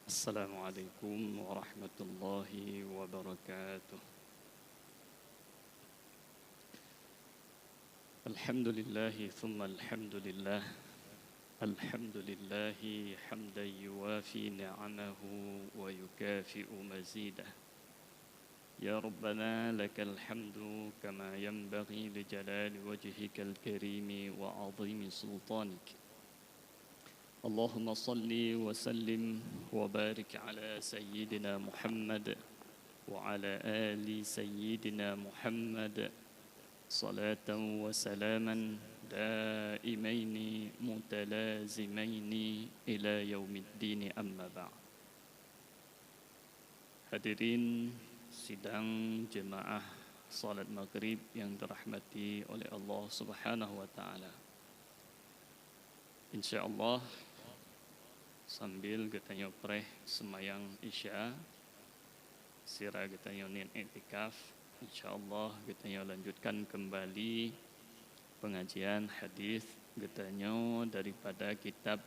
السلام عليكم ورحمة الله وبركاته. الحمد لله ثم الحمد لله. الحمد لله حمدا يوافي نعمه ويكافئ مزيده. يا ربنا لك الحمد كما ينبغي لجلال وجهك الكريم وعظيم سلطانك. اللهم صل وسلم وبارك على سيدنا محمد وعلى آل سيدنا محمد صلاة وسلاما دائمين متلازمين إلى يوم الدين أما بعد. Hadirin sidang jemaah salat maghrib yang dirahmati oleh Allah Subhanahu wa taala. Insyaallah sambil kita nyopreh semayang isya, sira kita nyonin i'tikaf, insyaallah kita lanjutkan kembali pengajian hadis kita daripada kitab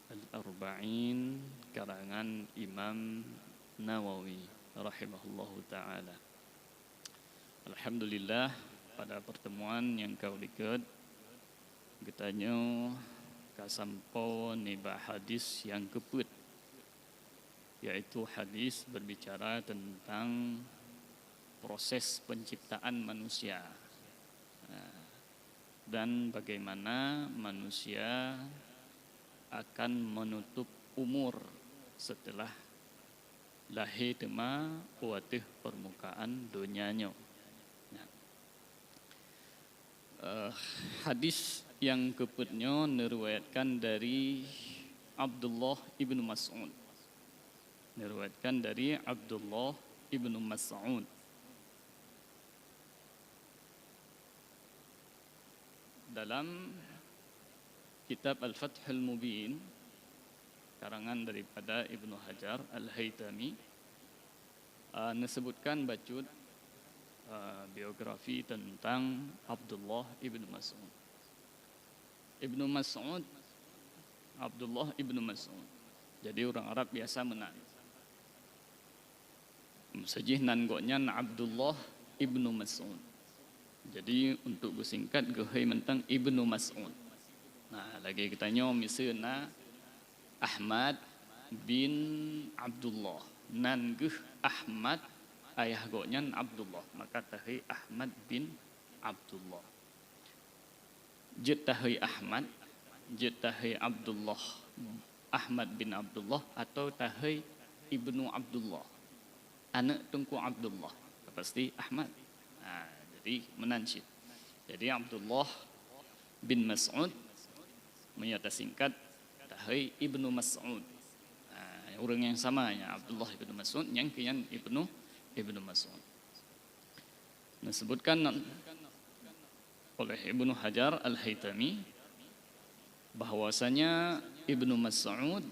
Al-Arba'in karangan Imam Nawawi rahimahullahu taala. Alhamdulillah pada pertemuan yang kau ikut kita kasampo niba hadis yang keput, yaitu hadis berbicara tentang proses penciptaan manusia dan bagaimana manusia akan menutup umur setelah lahir tema watih permukaan dunianya. Hadis yang keputnya meriwayatkan dari Abdullah ibnu Mas'ud. Meriwayatkan dari Abdullah ibnu Mas'ud. Dalam kitab Al-Fathul Mubin karangan daripada Ibnu Hajar Al-Haytami disebutkan bacot biografi tentang Abdullah ibnu Mas'ud. Abdullah ibnu Mas'ud. Jadi orang Arab biasa menan. Sejih nan goknya Abdullah ibnu Mas'ud. Jadi untuk singkat gehai mentang ibnu Mas'ud. Nah, lagi kita misalnya Ahmad bin Abdullah. Nan geh Ahmad ayah goknya Abdullah. Maka tahi Ahmad bin Abdullah. Jetahi Ahmad, jetahi Abdullah, Ahmad bin Abdullah atau tahi ibnu Abdullah, anak tungku Abdullah, pasti Ahmad. Jadi menansyid. Jadi Abdullah bin Mas'ud menyata singkat tahi ibnu Mas'ud. Orang yang sama ya Abdullah bin Mas'ud yang kian ibnu Mas'ud. Disebutkan oleh Ibnu Hajar Al-Haytami bahwasanya Ibnu Mas'ud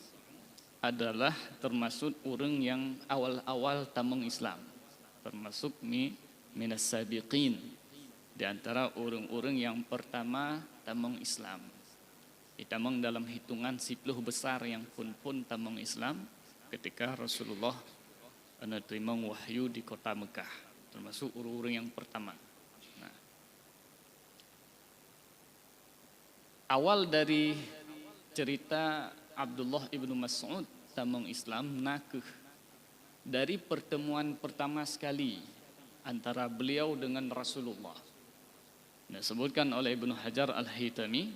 adalah termasuk orang yang awal-awal tamung Islam, termasuk minas sabiqin, di antara orang-orang yang pertama tamung Islam. Ditamung dalam hitungan 10 besar yang pun tamung Islam ketika Rasulullah menerima wahyu di kota Mekah, termasuk orang-orang yang pertama. Awal dari cerita Abdullah ibnu Mas'ud tamung Islam nakeh dari pertemuan pertama sekali antara beliau dengan Rasulullah. Disebutkan oleh Ibnu Hajar Al-Haytami,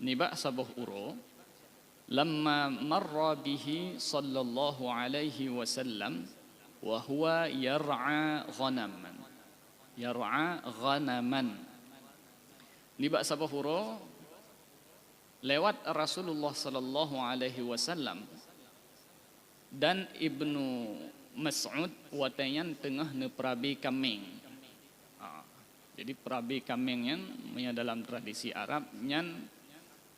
niba sabah uro lamma marra bihi sallallahu alaihi wasallam wa huwa yar'a ghanaman. Niba sabah uro lewat Rasulullah sallallahu alaihi wasallam dan Ibnu Mas'ud watayan tengah neperabi kambing. Jadi perabi kambing yang dalam tradisi Arab nyan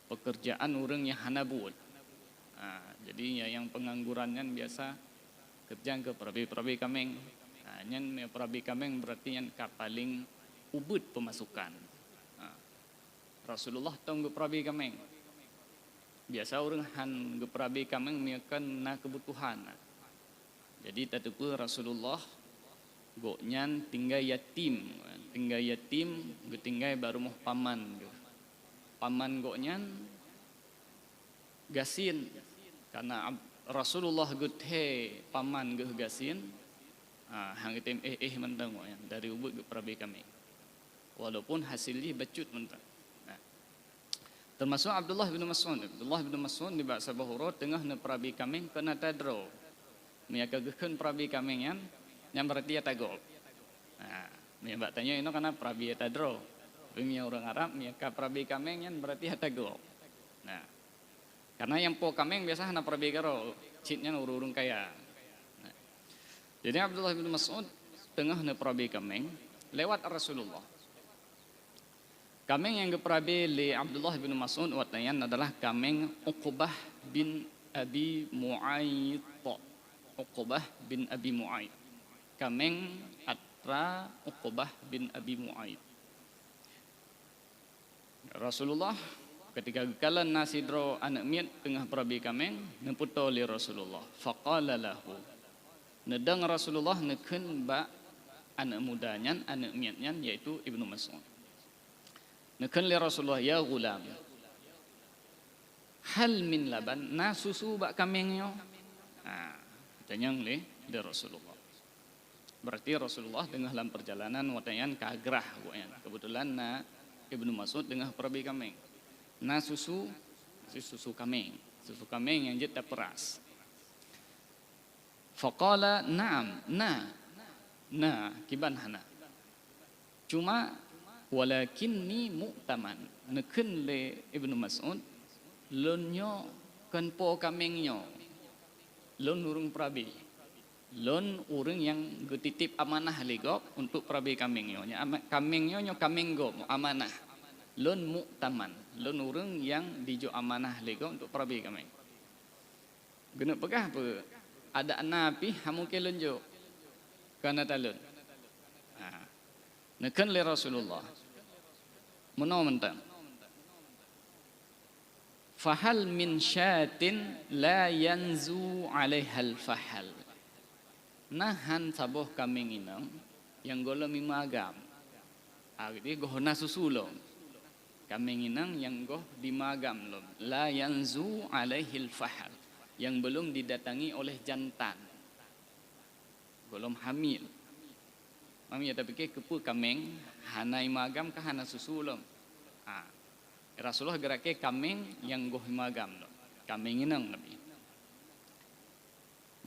pekerjaan orang yang hanabut. Jadi yang pengangguran biasa kerja ke perabi kambing. Nyan perabi kambing berarti yang paling ubud pemasukan. Rasulullah tunggu perabi kambing. Biasa orang han geperabi kameng miakan na kebutuhan. Jadi tatupu Rasulullah goknyan tinggal yatim, getinggai baru moh paman. Paman goknyan gasin karena Rasulullah guthe paman geh gasin. Hang item mentang goknyan dari ubud geperabi kameng. Walaupun hasilnya becut mentang. Termasuk Abdullah bin Mas'ud. Abdullah bin Mas'ud di bahasa Bahura tengah ne perabi kameng kena tadro. Miaka gekeun perabi kamengan yang berarti ya tagol. Nah, miak tanya ini karena perabi ya tadro. Tapi orang Arab miaka perabi kameng yang berarti ya tagol. Nah, karena yang po kameng biasa hana perabi karo, citnya urung kaya. Nah, jadi Abdullah bin Mas'ud tengah ne perabi kameng lewat Rasulullah. Kameng yang geperabi li Abdullah bin Mas'ud watayan adalah kameng Uqbah bin Abi Mu'ayyid. Uqbah bin Abi Mu'ayyid. Kameng atra Uqbah bin Abi Mu'ayyid. Rasulullah ketika gekalan nasidro anak miat tengah perabi kameng nemputo li Rasulullah. Faqala lahu. Nedang Rasulullah neken ba anak mudanyan, anak miatnyan yaitu Ibnu Mas'ud. Neken li Rasulullah, ya gulam, hal min laban, na susu bak kamengyo. Tanyang li Rasulullah. Berarti Rasulullah tengah dalam perjalanan watayan kagrah. Kebetulan na Ibnu Mas'ud tengah perabi kameng. Na susu kameng. Susu kameng yang jeta peras. Faqala na'am, na kiban hana. Cuma walakinni mu'taman neken le Ibnu Mas'ud lonyo kan po kamengyo lon urung perabi lon urung yang getitip amanah legok untuk perabi kamengyo kamengyo kamenggo amanah lon mu'taman lon urung yang dijo amanah legok untuk perabi kameng guna pegah apa ada napi hamu ke lonjo kana talun neken le Rasulullah menau mentang fahal min syatin la yanzu alaihal fahal nahan saboh kameng inang yang golem imagam agdi gohna susulom kameng inang yang goh dimagam lom la yanzu alaihil fahal yang belum didatangi oleh jantan golem hamil. Mami ya tapi kepu kameng hana imagam ke hana susulom. Rasulullah gerake kameng yang goh imagam lo. Kameng inang nabi.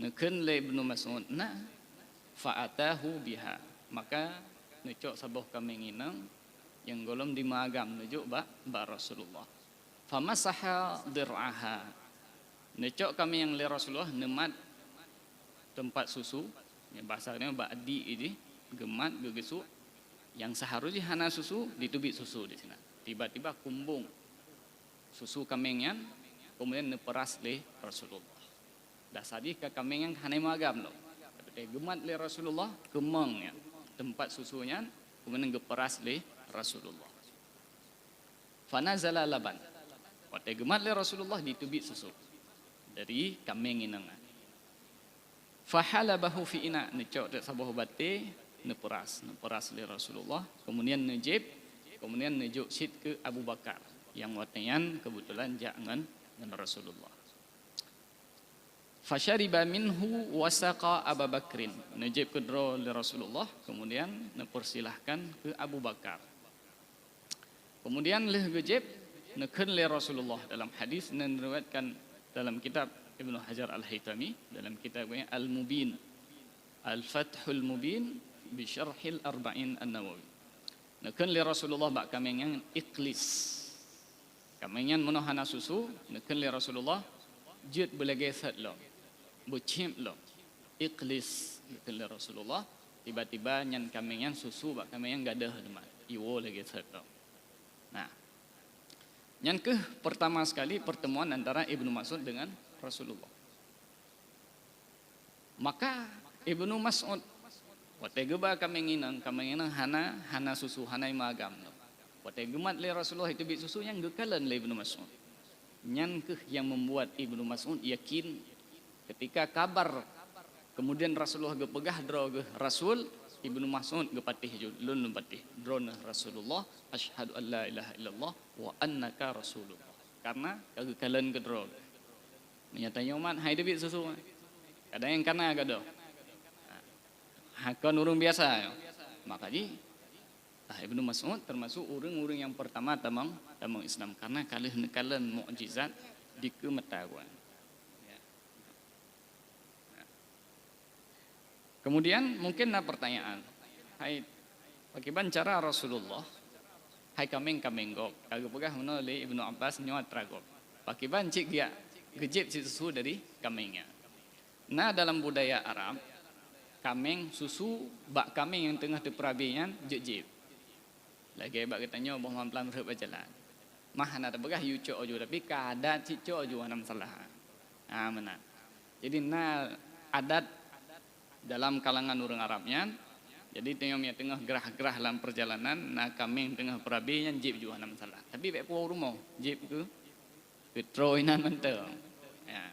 Neken le Ibnu Mas'ud na fa'atahu biha. Maka necok saboh kameng inang yang golom dimagam nujuk ba Rasulullah. Famasaha dir'aha. Necok kami yang le Rasulullah nemat tempat susu. Ya bahasanya ba'di ini. Gemat gegesuk yang seharusnya hana susu ditubik susu di sini. Tiba-tiba kumbung susu kamengyan kemudian neperas le Rasulullah. Dasadi ke kamengyan hana magam lo. Tapi gemat le Rasulullah kemeng ya tempat susunya kemudian geperas le Rasulullah. Fanazala laban. Waktu gemat le Rasulullah ditubik susu dari kameng inang. Fahalabahu fi ina necok dak sabuh bate neperas li Rasulullah kemudian nejib kemudian nejuk sit ke Abu Bakar yang watayan kebetulan jangan dengan Rasulullah fasyariba minhu wasaqa Abu Bakrin nejib kedro li Rasulullah kemudian nepersilahkan ke Abu Bakar kemudian leh gejib neken li Rasulullah dalam hadis dan diriwayatkan dalam kitab Ibnu Hajar Al-Haytami dalam kitabnya Al-Mubin Al-Fathul Mubin Bisyarhil Arba'in An-Nawawi. Neken li Rasulullah bak kamengan ikhlis. Kamengan menohana susu, neken li Rasulullah jut belagesat lo. Bucim lo. Ikhlis neken li Rasulullah tiba-tiba nyan kamengan susu bak kamengan gadah demat. Iwo legesat lo. Nah. Nyan ke pertama sekali pertemuan antara Ibnu Mas'ud dengan Rasulullah. Maka Ibnu Mas'ud wate geba kamenginang hana susu hana imagam. Wate gemat le Rasulullah itu bit susu yang gekalan le Ibnu Mas'ud. Nyan keh yang membuat Ibnu Mas'ud yakin ketika kabar kemudian Rasulullah ge pegah dro ge Rasul Ibnu Mas'ud ge patih lun patih drona Rasulullah asyhadu an la ilaha illallah wa annaka rasulullah. Karena kage kalen ge dro. Menyatanya umat hai debit susu. Kadang yang kana gado. Hakon urang biasa. Makanya Ibnu Mas'ud termasuk orang-orang yang pertama tamang Islam karena kalian mukjizat di kemetahuan. Kemudian mungkin pertanyaan, hai bagaimana cara Rasulullah, hai kameng gok, kagak pegah menoleh Ibnu Abbas nyuat ragok, bagaimana cik dia gejib susu dari kamengnya. Nah dalam budaya Arab, kameng susu bak kameng yang tengah terperabian jejib. Lagi bak katanya boh mamplan berjalan. Mah nak begah yu cok ojo tapi kada cik cok ojo anam salah. Mana. Jadi adat dalam kalangan orang Arabnya. Jadi tengah gerah-gerah dalam perjalanan kami tengah perabian jib juga anam salah. Tapi bek puau rumah jib ke petroinan mentel. Ya,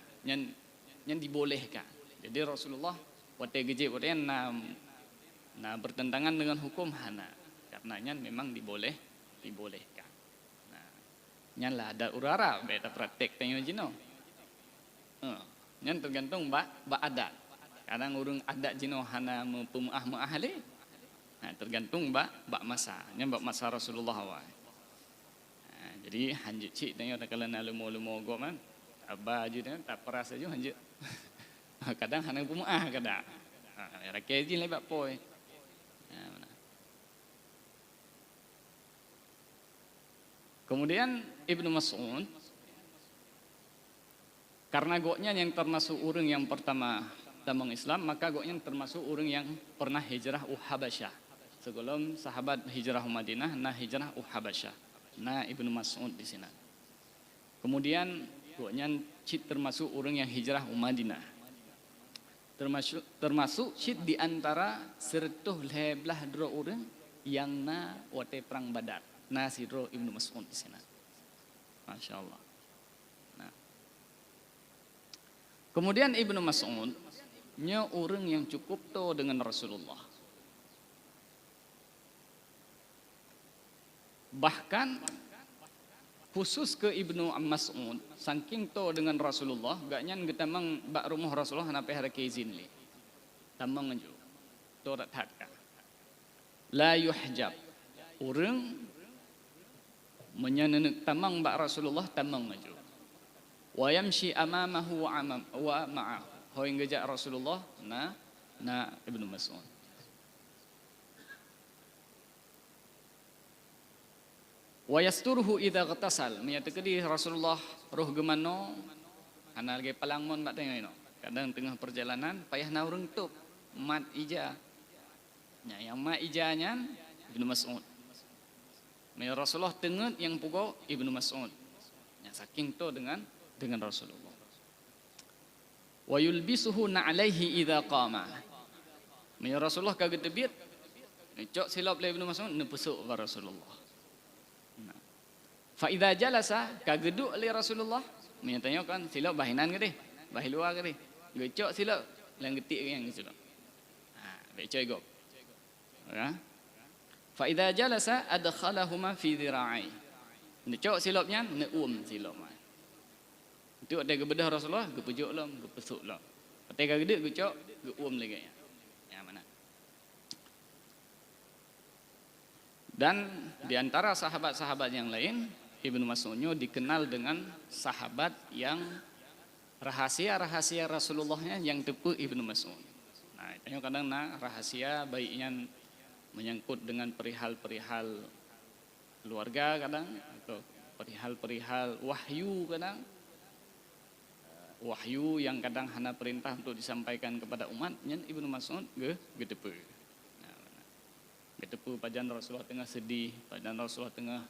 yang dibolehkan. Jadi Rasulullah waktu gejib waktu bertentangan dengan hukum hana. Karenanya memang dibolehkan. Nah, nyanlah ada urara beda praktek tengok jino. Nyan tergantung bak adat. Kadang urang adat jino hana pemaah le. Nah, tergantung bak masa. Nyan bak masa Rasulullah wae. Nah, jadi hanjut cik tengok kalau lumo-lumo go man. Aba je tak peras aja hanjut. Kadang hana pemaah kadang. Rakyat je lebak poi. Kemudian Ibnu Mas'ud karena goknya yang termasuk orang yang pertama damang Islam, maka goknya termasuk orang yang pernah hijrah Habasyah. Sebelum sahabat hijrah Madinah, hijrah Habasyah. Ibnu Mas'ud di sini. Kemudian goknya termasuk orang yang hijrah Madinah. Termasuk di antara sertuh leblah dua orang yang wate perang Badar. Sidro Ibnu Mas'ud di sana. Masya Allah. Nah. Kemudian Ibnu Mas'ud orang yang cukup dengan Rasulullah. Bahkan khusus ke Ibnu Mas'ud saking dengan Rasulullah gaknya kita mang bak rumah Rasulullah nape hari izin li. Tamang nju. Torat hakka. La yuhjab. Orang menyenenek tamang bak Rasulullah tamang maju. Wa yamshi amamahu wa ma'ahu. Hoing gejak Rasulullah Ibnu Mas'ud. Wa yasturuhu idza ghatasal. Menyatakan di Rasulullah roh gemano ana lagi palangmon bak tengok ino. Kadang tengah perjalanan payah na urang tup mat ija. Yang mat ijanya Ibnu Mas'ud. Rasulullah tengah yang pukul Ibnu Mas'ud. Yang saking to dengan Rasulullah. Wa yulbisuhu na'alaihi idza qama. Rasulullah kaget tebit. Cok silap le Ibnu Mas'ud nepesuk ba Rasulullah. Fa idza jalasa kageduk le Rasulullah. Tanya kan silap bahinan ke deh? Bahi luar ke deh? Gecok silap lang getik yang silap. Becoi gok. Ya. Fa idza jalasa adkhalahuma fi dhira'i. Cok silapnya silap. Itu ada kebedah Rasulullah gepujuk lom, gepesuk lom. Ketika gede gecok lagi ya. Ya mana? Dan di antara sahabat-sahabat yang lain, Ibnu Mas'ud dikenal dengan sahabat yang rahasia-rahasia Rasulullahnya yang tepu Ibnu Mas'ud. Itu kadang rahasia baiknya menyangkut dengan perihal-perihal keluarga kadang atau perihal-perihal wahyu kadang wahyu yang kadang hana perintah untuk disampaikan kepada umat nyen Ibnu Mas'ud getepu. Getepu pajan Rasulullah tengah sedih, pajan Rasulullah tengah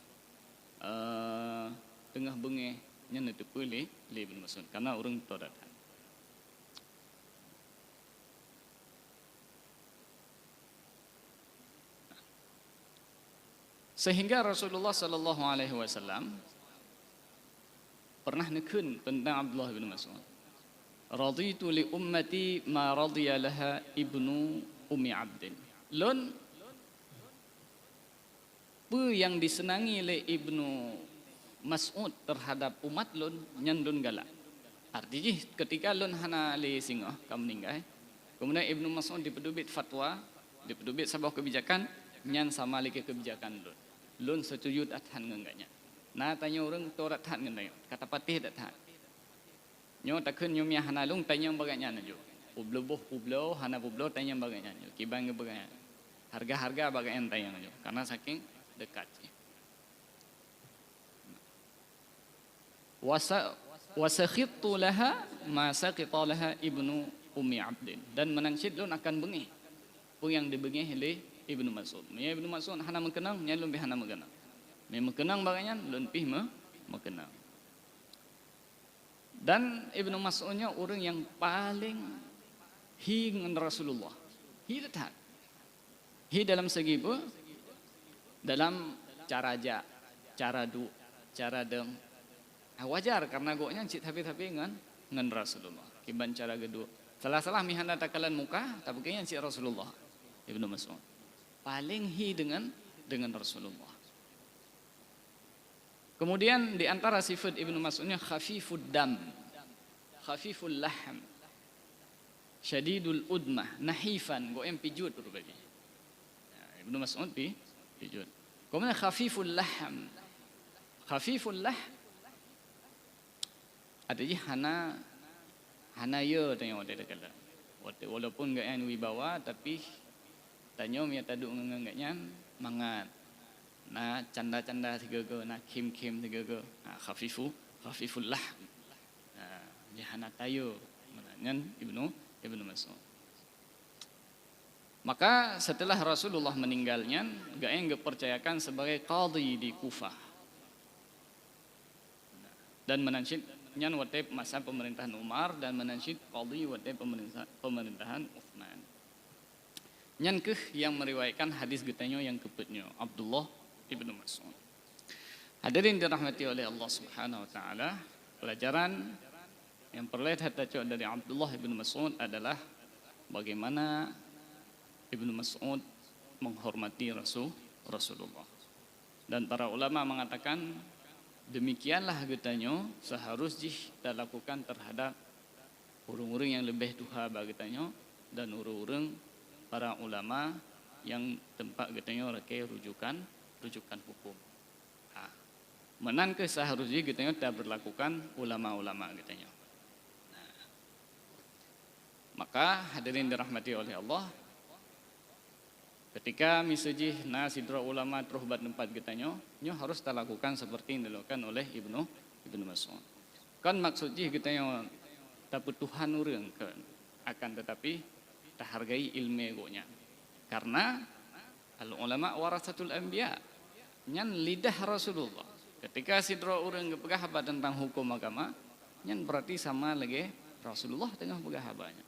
bengeh nyen getepu li Ibnu Mas'ud karena orang todat. Sehingga Rasulullah sallallahu alaihi wasallam pernah nekun tentang Abdullah bin Mas'ud. Raditu li ummati ma radiya laha ibnu Ummi Abdin. Lun apa yang disenangi oleh Ibnu Mas'ud terhadap umat lun nyan lun galak. Artinya ketika lun hana le singgah kam meninggal, kemudian Ibnu Mas'ud dipedubit fatwa, dipedubit sebuah kebijakan nyan sama le kebijakan lun. Lun setuju dathan ngenganya. Nah tanya orang torat hat ngenganya. Kata patih dat hat. Nyo takun nyo mia hana lung tanya baganya nyo. Ublo hana ublo tanya baganya nyo. Kibang baganya. Harga-harga baganya tanya nyo. Karena saking dekat. Wasakhittu laha ma saqita laha ibnu Ummi Abdin. Dan menangsid lun akan bengih. Pun yang dibengih oleh Ibnu Mas'ud. Ya Ibnu Mas'ud hana mengenang, nya lun hana mengenang. Memang mengenang baganya lun pih mengenang. Dan Ibnu Mas'udnya orang yang paling hi dengan Rasulullah. Hi dekat. Hi dalam segi apa? Dalam cara aja, cara du, cara deng. Wajar karena goknya cit tapi dengan Rasulullah. Kiban cara gedua. Salah-salah mihanda takalan muka, tapi kayaknya cit Rasulullah. Ibnu Mas'ud paling hi dengan Rasulullah. Kemudian di antara sifat Ibnu Mas'udnya khafifud dam, khafiful lahm, syadidul udmah, nahifan, goem pijut rupanya. Ibnu Mas'ud pijut. Kemudian khafiful lahm. Khafiful lahm artinya hana ye tanya waktu dekala. Walaupun enggak yang wibawa tapi tanya mia taduk ngengangnya mangat. Nah canda-canda tiga go, nah kim-kim tiga go. Nah khafiful lahm. Nah dia hana tayo menanyan Ibnu Mas'ud. Maka setelah Rasulullah meninggalnya, gak yang dipercayakan sebagai qadhi di Kufah. Dan menansyidnya waktu masa pemerintahan Umar dan menansyid qadhi waktu pemerintahan Uthman. Nyan yang meriwayatkan hadis getanya yang keputnya Abdullah Ibnu Mas'ud. Hadirin dirahmati oleh Allah Subhanahu wa taala, pelajaran yang perlu kita cok dari Abdullah Ibnu Mas'ud adalah bagaimana Ibnu Mas'ud menghormati Rasulullah. Dan para ulama mengatakan demikianlah getanya seharusnya kita lakukan terhadap orang-orang yang lebih duha bagetanya dan orang-orang para ulama yang tempat getanya rakai rujukan hukum. Menan ke seharusnya getanya kita berlakukan ulama-ulama getanya. Maka hadirin dirahmati oleh Allah, ketika misujih sidra ulama terhubat tempat getanya, nyo harus kita lakukan seperti yang dilakukan oleh Ibnu Mas'ud. Kan maksudnya getanya tapi Tuhan orang kan akan tetapi tak hargai ilmu gonya. Karena al ulama warasatul anbiya, nyan lidah Rasulullah. Ketika sidra orang gepegah tentang hukum agama, nyan berarti sama lagi Rasulullah tengah pegah habanya.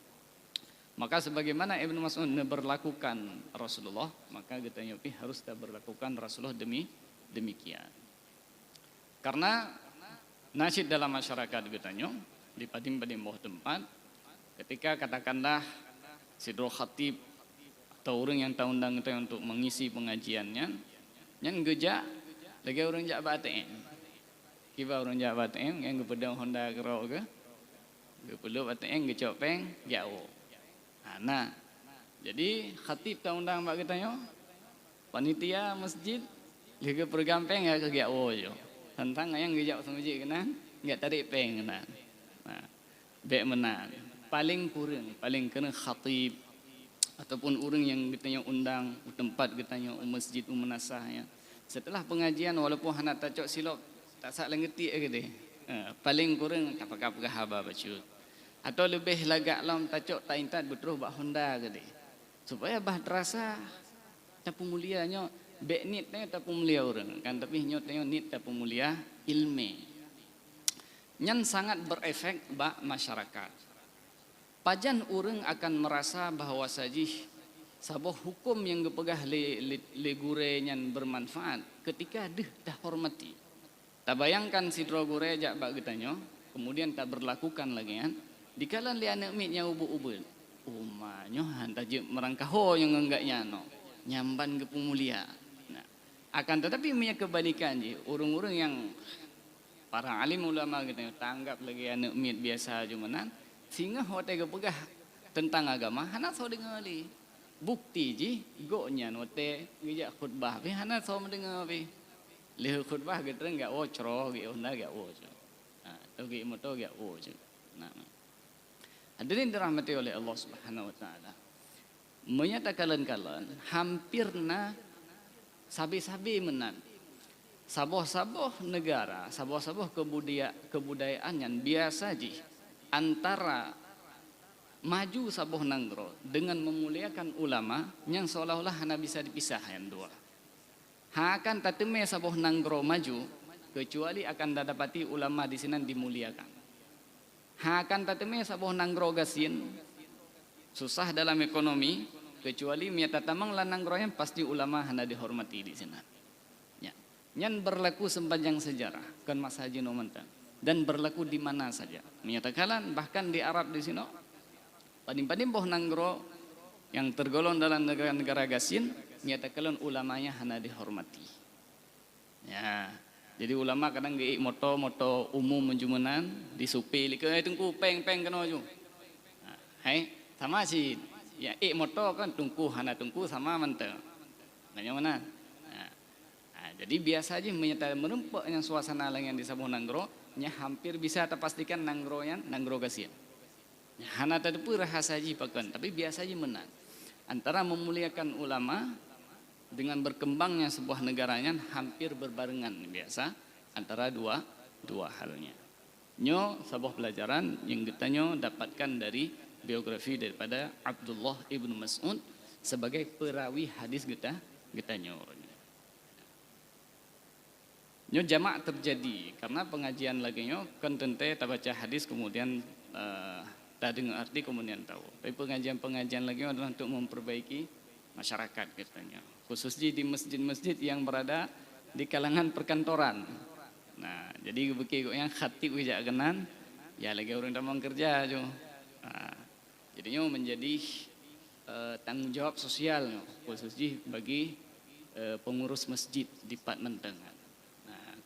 Maka sebagaimana Ibnu Mas'ud berlakukan Rasulullah, maka kita nyopi harus kita berlakukan Rasulullah demikian. Karena nasyid dalam masyarakat kita nyok di padim-padim bawah tempat, ketika katakanlah sidro khatib atau orang yang tahu undang kita untuk mengisi pengajiannya, yang geja lagi orang jak baten, kiba orang jak baten yang gepedang Honda kerau ke, gepelu baten gecopeng jauh. Nah, jadi khatib tahu undang mbak kita panitia masjid, liga pergampeng ya ke jauh yo. Tentang yang gejak masjid kena, nggak tarik peng kena. Nah, bek menang. Paling kurang, paling kena khatib ataupun orang yang kita undang tempat kita masjid menasahnya. Setelah pengajian walaupun hendak tacok silap tak sak lengeti deh. Paling kurang kapag haba bacut. Atau lebih lagak lam tacok tak intat betul bak Honda gede. Supaya bah terasa tapu mulianya bek nitnya tapu mulia orang kan tapi nyotnya nit tapu mulia ilmu. Nyan sangat berefek bak masyarakat. Pajan orang akan merasa bahawa sajih sebuah hukum yang gepegah le gure nyan bermanfaat ketika dah hormati. Tak bayangkan si drogure jak bak getanyo, kemudian tak berlakukan lagi kan. Dikalan li anak mitnya ubul-ubul. Umanyo hantar je merangkaho yang enggaknya no. Nyamban ke pemulia. Nah, akan tetapi punya kebalikan je, urung-urung yang para alim ulama gitu tanggap lagi anak mit biasa jumanan sehingga hote kepegah tentang agama hana so dengar li bukti ji gonya note ngejak khutbah be hana so mendengar be leh khutbah gitu enggak cro gitu onda enggak nah to ge moto enggak nah hadirin dirahmati oleh Allah Subhanahu wa taala menyatakan kalian hampirna sabi-sabi menan saboh-saboh negara, saboh-saboh kebudayaan yang biasa ji antara maju saboh nanggro dengan memuliakan ulama yang seolah-olah hanya bisa dipisah yang dua. Akan tateme saboh nanggro maju kecuali akan dapati ulama di sini dimuliakan. Akan tateme saboh nanggro gasin susah dalam ekonomi kecuali miata tamang la nanggro yang pasti ulama hanya dihormati di sini. Yang berlaku sepanjang sejarah kan Mas Haji Nomantan dan berlaku di mana saja. Menyatakan bahkan di Arab di sini padim-padim boh nanggro yang tergolong dalam negara-negara gasin menyatakan ulamanya hanya dihormati. Ya, jadi ulama kadang ge moto umum menjumunan disupi ke tungku peng kena ju. Hai sama sih ya moto kan tungku hana tungku sama mantap. Nanya mana? Jadi biasa aja menyatakan menumpuk yang suasana yang di sabuh nanggro nya hampir bisa terpastikan nanggro yang nanggro gasin. Hana tadi pun rahasa aja pakan, tapi biasa aja menang. Antara memuliakan ulama dengan berkembangnya sebuah negaranya hampir berbarengan biasa antara dua halnya. Nyo sebuah pelajaran yang kita nyo dapatkan dari biografi daripada Abdullah ibnu Mas'ud sebagai perawi hadis kita nyo. Nyo jamak terjadi karena pengajian lagi nyo kan tente tak baca hadis kemudian tak dengar arti kemudian tahu. Tapi pengajian lagi nyo adalah untuk memperbaiki masyarakat katanya. Khususnya di masjid-masjid yang berada di kalangan perkantoran. Nah, jadi begitu yang khatib wijak kenan, ya lagi orang tamang kerja jo. Nah, jadinya menjadi tanggung jawab sosial khususnya bagi pengurus masjid di Pat Menteng.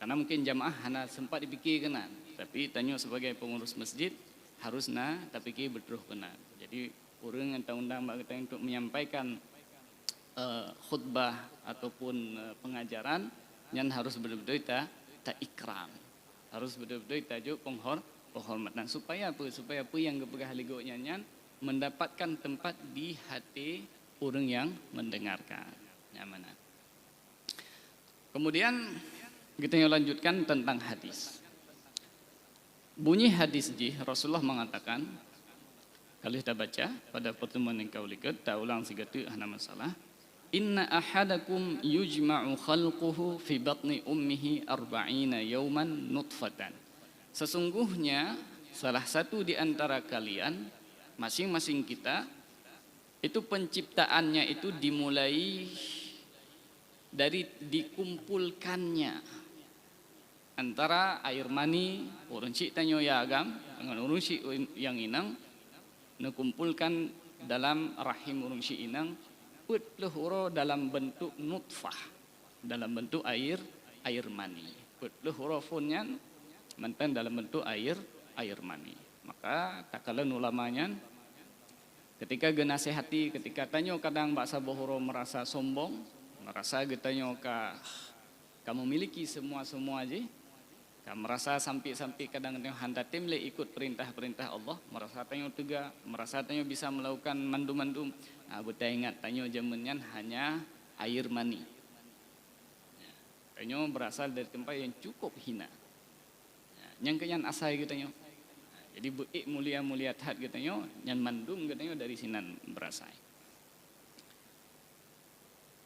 Karena mungkin jamaah hanya sempat dipikirkan, tapi tanya sebagai pengurus masjid harus tapi berteruh kena. Jadi orang yang undang kita untuk menyampaikan khutbah ataupun pengajaran yang harus betul-betul tak ikram, harus betul-betul tajuk penghormatan supaya apa yang kepegah ligonya mendapatkan tempat di hati orang yang mendengarkan. Nyaman. Kemudian kita lanjutkan tentang hadis. Bunyi hadis ji Rasulullah mengatakan, kalau kita baca pada pertemuan yang kau lihat, tak ulang sigatu hana masalah. Inna ahadakum yujma'u khalquhu fi batni ummihi arba'ina yawman nutfatan. Sesungguhnya salah satu di antara kalian, masing-masing kita, itu penciptaannya itu dimulai dari dikumpulkannya antara air mani urang cik tanyo ya agam dengan urang cik yang inang nekumpulkan dalam rahim urang cik inang putluh uro dalam bentuk nutfah, dalam bentuk air mani. Putluh uro funnya mantan dalam bentuk air mani. Maka takalan ulamanya ketika genasehati, ketika tanyo kadang baksa bohoro merasa sombong, merasa getanyo kamu miliki semua aja. Kamu merasa sampai kadang-kadang handa timle ikut perintah-perintah Allah, merasa tanyo tega, merasa tanyo bisa melakukan mandum-mandum. Nah, buta ingat tanyo zamannya hanya air mani. Tanyo berasal dari tempat yang cukup hina. Yang kenyan asai gitu. Jadi mulia-mulia tahat gitu yang mandum gitu dari sinan berasai.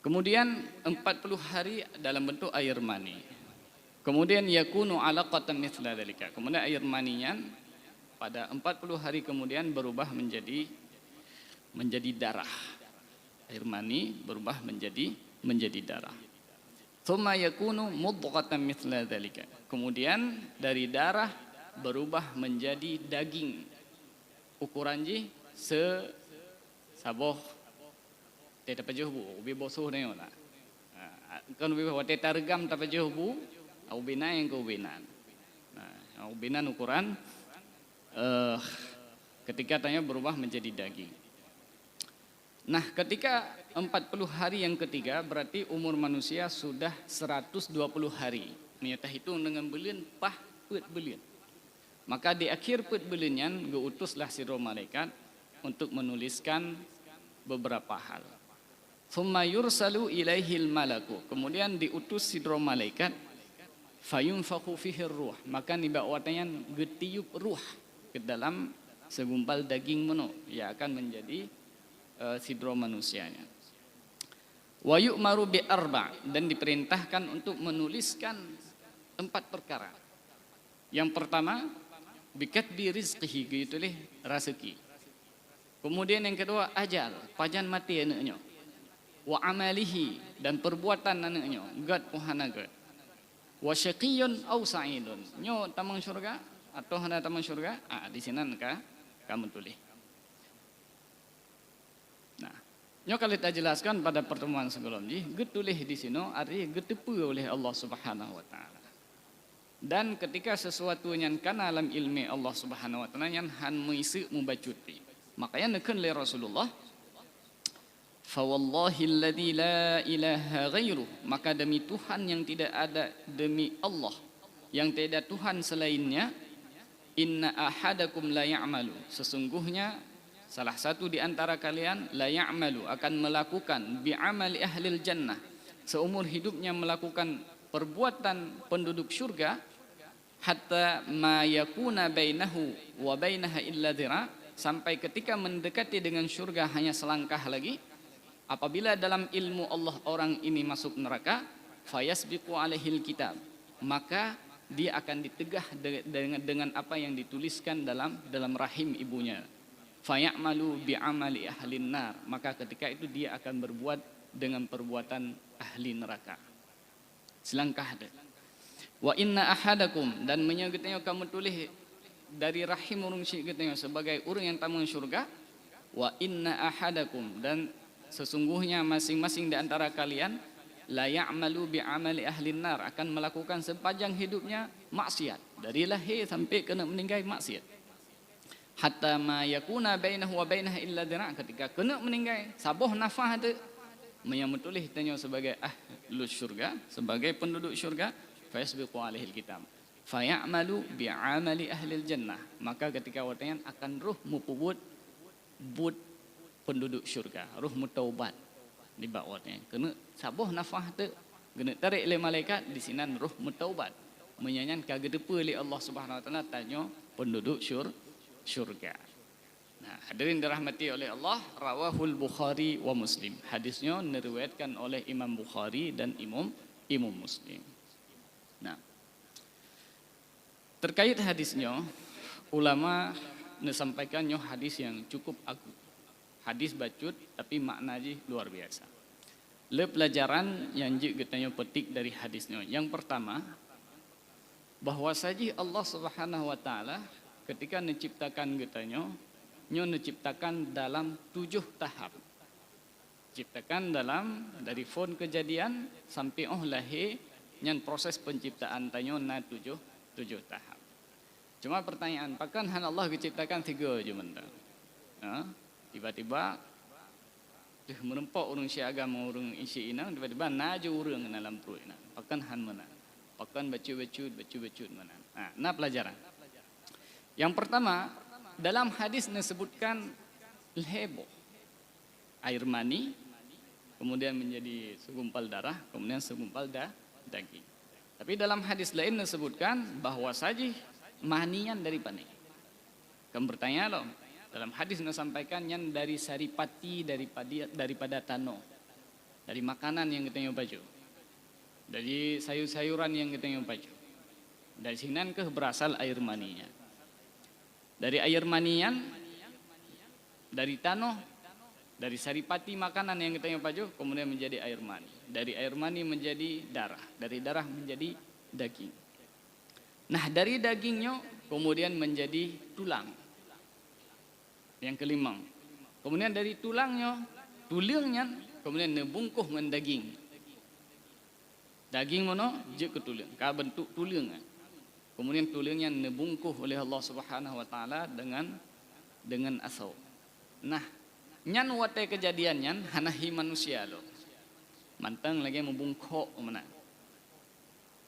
Kemudian 40 hari dalam bentuk air mani. Kemudian yakunu alaqatan mithla dalika. Kemudian air maninya pada 40 hari kemudian berubah menjadi darah. Air mani berubah menjadi darah. Thumma yakunu mudghatan mithla dzalika. Kemudian dari darah berubah menjadi daging. Ukuran ji saboh teta pajuh bu, ubi bosuh ni lah. Kan ubi wate targam tapajuh bu, ubina yang ke ubinan. Nah, ubinan ukuran ketika tanya berubah menjadi daging. Nah, ketika 40 hari yang ketiga berarti umur manusia sudah 120 hari. Menyata hitung dengan belian pah put belian. Maka di akhir put belian geutuslah si roh malaikat untuk menuliskan beberapa hal. Thumma yursalu ilaihil malaku. Kemudian diutus si roh malaikat fayunfakhu fihi ruh. Maka nibawatanya getiup ruh ke dalam segumpal daging meno yang akan menjadi sidro manusianya. Wa yu'maru bi arba, dan diperintahkan untuk menuliskan 4 perkara. Yang pertama bikatbi rizqihi, gitu leh rezeki. Kemudian yang kedua ajal, pajan mati anaknya. Wa amalihi, dan perbuatan anaknya, gad pohana gad. Wa syaqiyyun aw sa'idun, nyo tamang syurga atau hana tamang syurga. Di sini kamu tulis. Nah, nyo kalau kita jelaskan pada pertemuan sebelum ini, getulih di sini arti getepu oleh Allah Subhanahu wa taala. Dan ketika sesuatu yang kana alam ilmi Allah Subhanahu wa taala yang han muisi mubacuti. Makanya neken le Rasulullah, fa wallahi alladzi la ilaha ghairuh, maka demi Tuhan yang tidak ada, demi Allah yang tidak Tuhan selainnya, inna ahadakum la ya'malu, sesungguhnya salah satu di antara kalian la ya'malu, akan melakukan bi'amali ahlil jannah, seumur hidupnya melakukan perbuatan penduduk syurga, hatta ma yakuna bainahu wa bainaha illa dhira, sampai ketika mendekati dengan syurga hanya selangkah lagi. Apabila dalam ilmu Allah orang ini masuk neraka, fayasbiqu alaihil kitab, maka dia akan ditegah dengan apa yang dituliskan dalam rahim ibunya. Fayamalu bi'amali ahlin nar, maka ketika itu dia akan berbuat dengan perbuatan ahli neraka. Selangkah deh. Wa inna ahadakum, dan menyagetnya kamu tulis dari rahim urung syiketnya sebagai urang yang tamu syurga. Wa inna ahadakum, dan sesungguhnya masing-masing di antara kalian la ya'malu bi'amali ahlin nar, akan melakukan sepanjang hidupnya maksiat, dari lahir sampai kena meninggal maksiat. Hatta ma yakuna bainahu wa bainaha illa dhira, ketika kena meninggal saboh nafah tu menyamutulih tanya sebagai ahlus syurga, sebagai penduduk syurga, fayasbiqu alaihil kitab fayamalu bi'amali ahlil jannah, maka ketika watayan akan ruh mupubut but penduduk syurga, ruh mutaubat di bawahnya, kena saboh nafah tu kena tarik oleh malaikat di sinan ruh mutaubat menyanyikan kagedepa oleh Allah Subhanahu wa taala tanya penduduk syurga. Nah, hadirin dirahmati oleh Allah, rawahul Bukhari wa Muslim. Hadisnya diriwayatkan oleh Imam Bukhari dan Imam Muslim. Nah, terkait hadisnya, ulama menyampaikannya hadis yang cukup agung. Hadis bacut tapi maknanya luar biasa. Le pelajaran yang kita petik dari hadisnya. Yang pertama, bahwa saja Allah Subhanahu wa taala ketika menciptakan getanya, nyo menciptakan dalam 7 tahap. Ciptakan dalam dari fon kejadian sampai lahir, yang proses penciptaan tanyo na 7 tahap. Cuma pertanyaan, pakan han Allah diciptakan 3 aja mentang. Tiba-tiba merempak urang si agama urang isi ina, tiba-tiba naju urang dalam perut ina. Pakan han mana? Pakan bacu-bacut mana? Nah pelajaran. Yang pertama, dalam hadis disebutkan lhebo, air mani, kemudian menjadi segumpal darah, kemudian segumpal daging. Tapi dalam hadis lain disebutkan bahwa saja manian dari pani. Kamu bertanya loh, dalam hadis disampaikan yang dari saripati daripada tanah, dari makanan yang kita baju, dari sayur-sayuran yang kita baju. Dari sinan ke berasal air maninya. Dari air manian, dari tanah Dari saripati makanan yang kita pajo, kemudian menjadi air mani. Dari air mani menjadi darah. Dari darah menjadi daging. Nah, dari dagingnya kemudian menjadi tulang. Yang kelima. Kemudian dari tulangnya kemudian nebungkuh mendaging. Daging mana? Je ke tulang. Ka bentuk tulang. Kemudian tulangnya nebungkuh oleh Allah Subhanahu wa taala dengan asau. Nah, nyan wate kejadian nyan hanahi manusia lo. Mantang lagi membungkuk mana.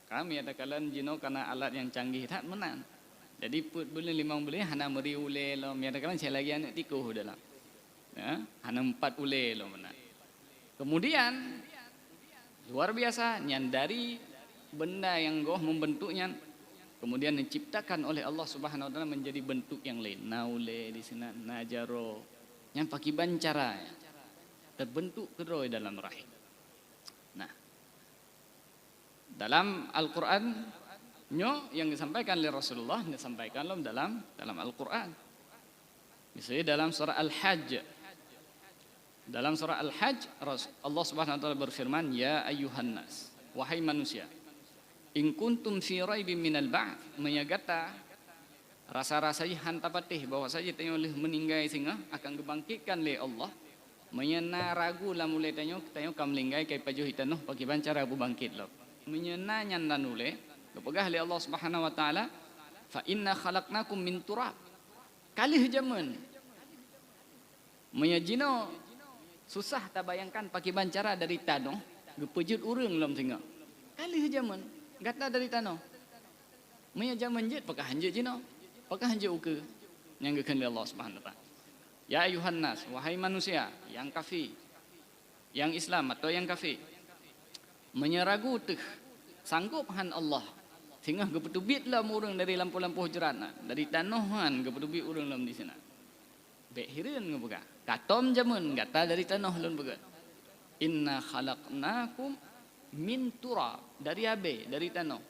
Kami ada kalan jino karena alat yang canggih tak menan. Jadi put bulan 5 bulan hana meri ule lo. Mi ada kalan saya lagi anak tikuh dalam. Ya, hana 4 ule lo menan. Kemudian luar biasa nyan dari benda yang goh membentuknya kemudian diciptakan oleh Allah Subhanahu wa taala menjadi bentuk yang lain. Naule di sana najaro yang pakai bancara terbentuk kedoi dalam rahim. Nah, dalam Al-Quran yang disampaikan oleh Rasulullah disampaikan dalam Al-Quran. Misalnya dalam surah Al-Hajj. Dalam surah Al-Hajj Allah Subhanahu wa taala berfirman, "Ya ayyuhan nas, wahai manusia, in kuntum fi raibin minal ba'ts," menyagata rasa-rasanya hanta patih bahwa saja tanya oleh meninggal singa akan dibangkitkan oleh Allah. Menyena ragu lah mulai tanya kam linggai kai pajuh hitanoh bagi bancara bu bangkit lo. Menyena nyan lanule kepegah oleh Allah Subhanahu wa taala, fa inna khalaqnakum min turab. Kalih zaman menyajino susah tak bayangkan pakai bancara dari tanah gepejut urang lam singa. Kalih zaman gata dari tanah. Menya zaman jet pakah hanjut jino. Apakah hanya uke yang dikehendaki Allah Subhanahu wa taala. Ya ayuhan nas, wahai manusia yang kafir, yang Islam atau yang kafir, menyeragu teh sanggup han Allah sehingga gepetubitlah urang dari lampu-lampu hujrat dari tanahan gepetubit urang lam di sana. Bek hireun ngeuga. Katom jamun gata dari tanah lun beuga. Inna khalaqnakum min turab, dari abe, dari tanah.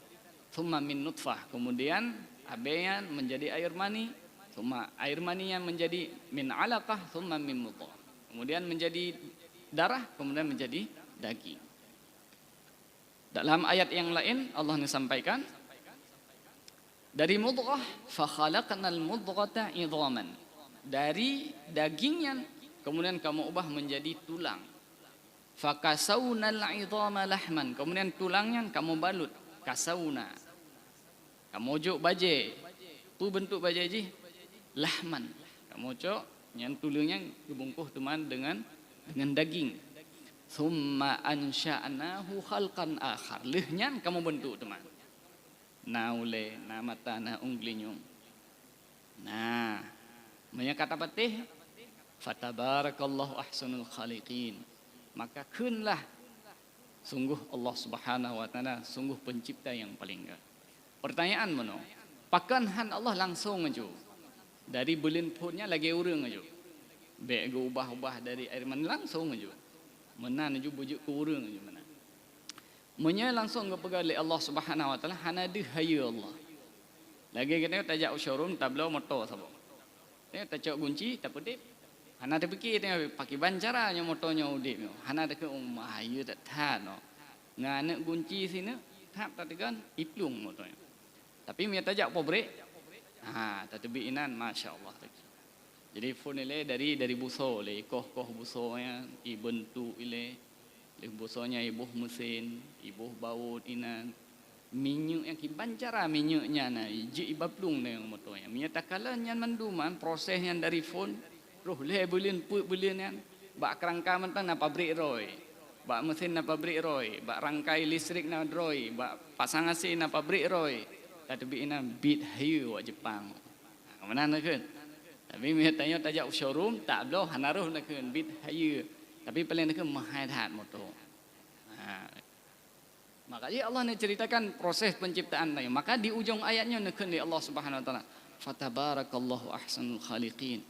Thumma min nutfah, kemudian abeyan menjadi air mani, thumma air maninya menjadi min alaqah, thumma min mudghah. Kemudian menjadi darah, kemudian menjadi daging. Dalam ayat yang lain Allah menyampaikan dari mudghah fa khalaqnal mudghata idhaman. Dari dagingnya kemudian kamu ubah menjadi tulang. Fa kasawnal idhama lahman. Kemudian tulangnya kamu balut, kasauna. Kamu juk baje. Tu bentuk baje ji lahman. Kamu cok yang tulangnya dibungkuh teman dengan daging. Thumma ansha'nahu khalqan akhar. Lehnya kamu bentuk teman. Naule nama tanah unglinyum. Nah, kata patih fatabarakallahu ahsanul khaliqin. Maka kunlah sungguh Allah Subhanahu wa taala sungguh pencipta yang paling gak. Pertanyaan mana? Pakan han Allah langsung aja. Dari belin punnya lagi urang aja. Bek go ubah-ubah dari air mani langsung aja. Menan aja bujuk ke urang aja mana. Menya langsung kepegang oleh Allah Subhanahu wa taala hana dihaya Allah. Lagi kita tajak showroom tablo motor sabo. Dia tajak kunci tak pedip. Hana terfikir tengok pakai bancaranya motornya udip. Hana tak ke ayu tak tahan. Ngana kunci sini tap tak tekan iplung motornya. Tapi mia tajak pobrek. Tak tebiinan masya-Allah. Jadi phone ile dari buso le koh busonya bentuk ile busonya ibuh mesin, ibuh baut inan. Minyak yang kibancara minyaknya na ji ibaplung dengan motornya. Mia takala nyan manduman prosesnya dari phone roh le bulin yang bak kerangka mentang na pabrik roy. Bak mesin na pabrik roy, bak rangkai listrik na roy, bak pasang AC na pabrik roy. Tapi ina bit hayu wa Jepang. Mana nak kan? Tapi mia tanya tajak showroom tak bloh hanaruh nak kan bit hayu. Tapi paling nak mahal hat motor. Makanya Allah nak ceritakan proses penciptaan tadi. Maka di ujung ayatnya nak kan Allah Subhanahu wa taala fatabarakallahu ahsanul khaliqin.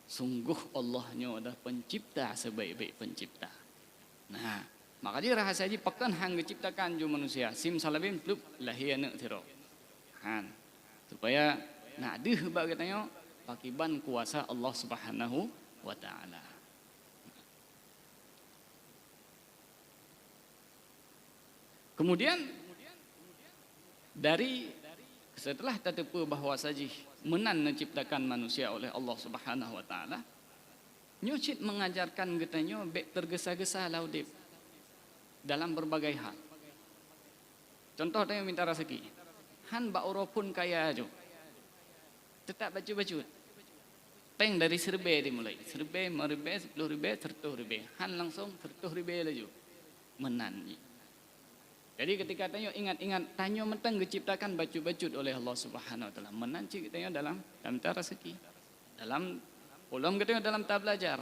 Sungguh Allahnya adalah pencipta sebaik-baik pencipta. Nah, makanya rahasia ji pakan hang diciptakan ju manusia. Sim salabim plup lahir nak tiro. Supaya nak deh bagi tanya pakai ban kuasa Allah Subhanahu wa taala. Kemudian dari setelah tertepu bahawa saja menan menciptakan manusia oleh Allah Subhanahu wa taala, nyucit mengajarkan getanyo bek tergesa-gesa laudip dalam berbagai hal. Contoh tanya minta rezeki. Han ba oro pun kaya aja. Tetap baju-baju. Teng dari serbe dimulai. Serbe, merbe, 10 ribe, 100 ribe. Han langsung 100 ribe laju. Menan. Jadi ketika tanya ingat-ingat, tanya mentang diciptakan baju-baju oleh Allah Subhanahu wa taala. Menan cik tanya dalam minta rezeki. Dalam ulam kita dalam tahap belajar.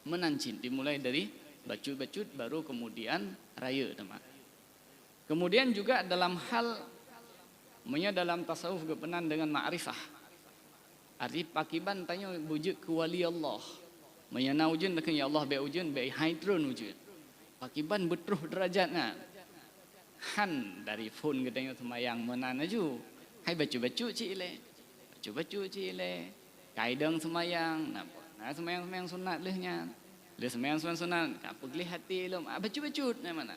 Menan cik dimulai dari baju-baju baru kemudian raya teman. Kemudian juga dalam hal dalam tasawuf kepenan dengan ma'rifah. Arti pakiban tanya wujud ke wali Allah. Menyana wujud dengan ya Allah be wujud be hydron wujud. Pakiban betruh derajatnya. Han dari phone katanya semayang menan aju. Hai bacu-bacu cik le. Bacu-bacu cik le. Kaidang semayang. Nah semayang sunat lehnya. Le semayang sunat. Kapag hati lom. Bacu-bacu mana?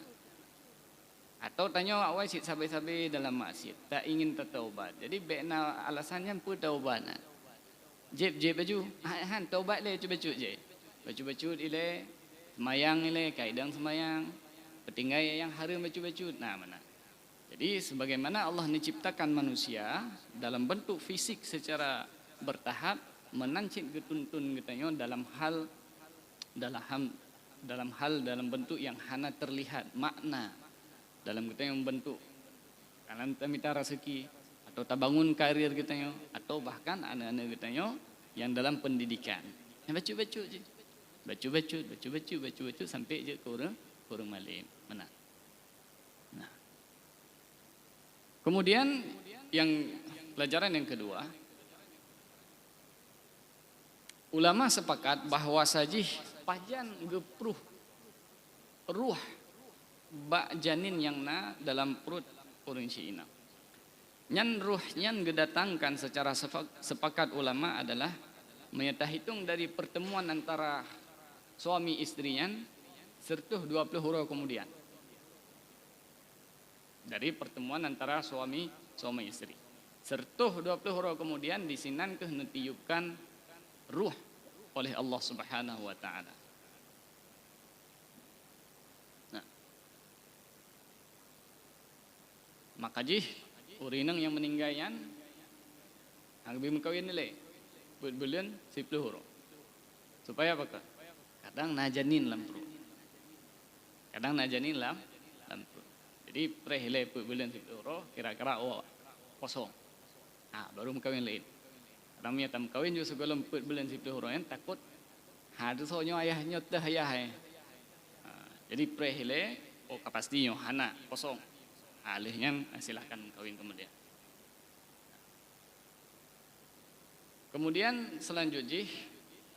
Atau tanya awak sit sabi-sabi dalam maksiat tak ingin tertaubat. Jadi bekna alasannya pun taubat. Jeb baju. Han taubat le baju je. Baju ile semayang ile kaidang semayang. Petinggai yang harum baju. Nah mana. Jadi sebagaimana Allah menciptakan manusia dalam bentuk fisik secara bertahap menancit getuntun katanya dalam dalam bentuk yang hana terlihat makna. Dalam kita yang membentuk kanan minta rezeki atau tabangun karir kita atau bahkan anak-anak kita yang dalam pendidikan yang bacu sampai je kurang malam mana. Nah, kemudian yang pelajaran yang kedua, ulama sepakat bahawa sajih pajan gepruh ruh bak janin yang dalam perut orang Cina. Nyan ruh nyan gedatangkan secara sepakat ulama adalah hitung dari pertemuan antara suami istrinya serta 20 hari kemudian. Dari pertemuan antara suami istri. Serta 20 hari kemudian disinan kehnetiupkan ruh oleh Allah Subhanahu wa taala. Maka jih urinang yang meninggalkan lebih mengkawin nilai bulan 10 huruf supaya apa? Kadang najanin dalam perut, jadi prehile bulan 10 huruf kira-kira kosong. Baru mengkawin lain. Kadang dia tak mengkawin juga sebelum bulan 10 huruf yang takut ada soalnya ayahnya dah ayah. Jadi prehile pastinya hana kosong. Alihnya silahkan kawin kemudian. Kemudian selanjutnya